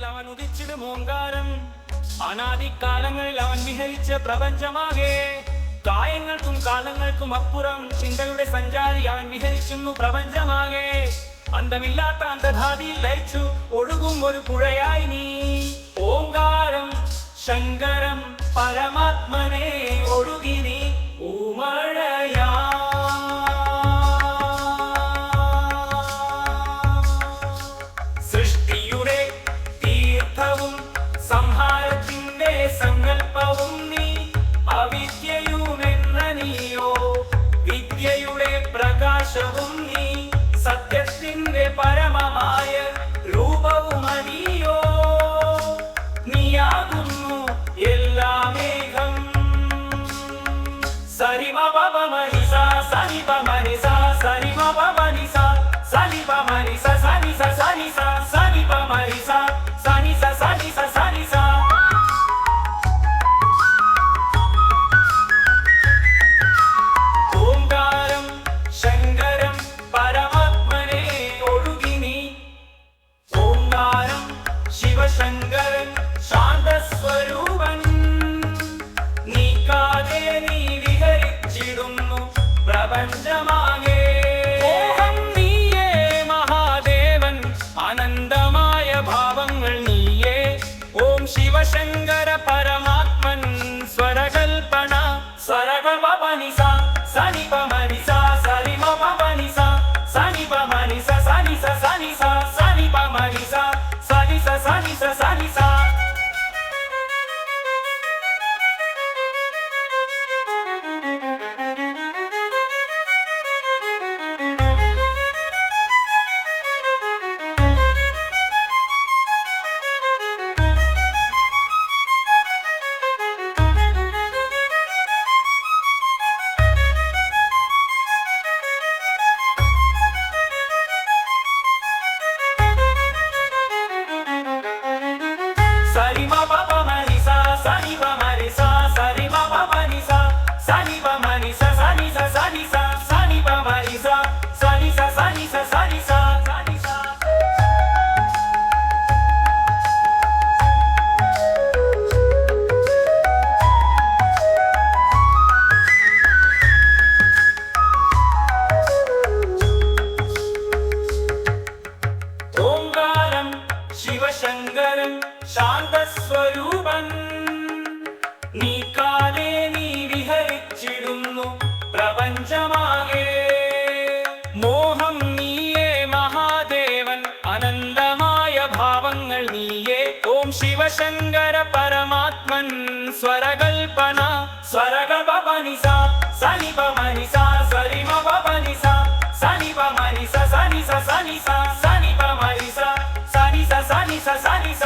അവൻ ഉദിച്ചിടും ഓങ്കാരം. അനാദികാലങ്ങളിൽ അവൻ വിഹരിച്ച പ്രപഞ്ചമാകെ. കായങ്ങൾക്കും കാലങ്ങൾക്കും അപ്പുറം ചിന്തയുടെ സഞ്ചാരി അവൻ വിഹരിക്കുന്നു പ്രപഞ്ചമാകെ. അന്തമില്ലാത്ത അന്ധധാതിയിൽ ലയിച്ചു ഒഴുകും ഒരു പുഴയായി നീ. ഓങ്കാരം ശങ്കരം പരമാത്മനെ ഒഴുകി നീ ഊമഴയാ. സൃഷ്ടിയുടെ തീർത്ഥവും സംഹാരത്തിന്റെ സങ്കല്പവും നീ. അവിദ്യയുമെന്ന നീയോ വിദ്യയുടെ പ്രകാശവും നീ. സത്യത്തിന്റെ പരമമായ രൂപവും നീയോ. നീയാകുന്നു എല്ലാ മേഘം. സരിമപമനിസ സനിപമനിസ സരിമപമനിസ സനിപമനിസ സനിസ സനിസ സനിപമനിസ സനിസ സനിസ സനിസ. ഓംകാരം ശങ്കരം പരമാത്മനെ ഒഴുകി നീ. ഓംകാരം ശിവശങ്കരൻ ശാന്തസ്വരൂപൻ. നീക്കാതെ നീ വിഹരിച്ചിടുന്നു പ്രപഞ്ചമാകെ. മോഹം നീയേ മഹാദേവൻ അനന്തമായ ഭാവങ്ങൾ നീയേ. ഓം ശിവശങ്കര പരമാത്മൻ സ്വരകൽപ്പന. സ്വരകൽപനിസ സനിപമനിസ സരിമപമനിസ സനിപമനിസ സനിസ സനിസ സനിപമനിസ സനിസ സനിസ സനിസ. സരിമപമനിസ സനിപമനിസ സരിമപമനിസ സനിപമനിസ സനിസ സനിസ സനിപമനിസ സനിസ സനിസ സനിസ സനിസ. ഓംകാരം ശിവശങ്കരൻ ശാന്തസ്വരൂപൻ. നീക്കാതെ നീ വിഹരിച്ചിടുന്നു പ്രപഞ്ചമാകെ. മോഹം നീയേ മഹാദേവൻ അനന്തമായ ഭാവങ്ങൾ നീയേ. ഓം ശിവശങ്കര പരമാത്മൻ സ്വരകൽപ്പന. സ്വരകൽപനിസ സനിപമനിസ സരിമപമനിസ സനിപമനിസ സനിസ സനിസ സനിപമനിസ സനിസ സനിസ സനിസ.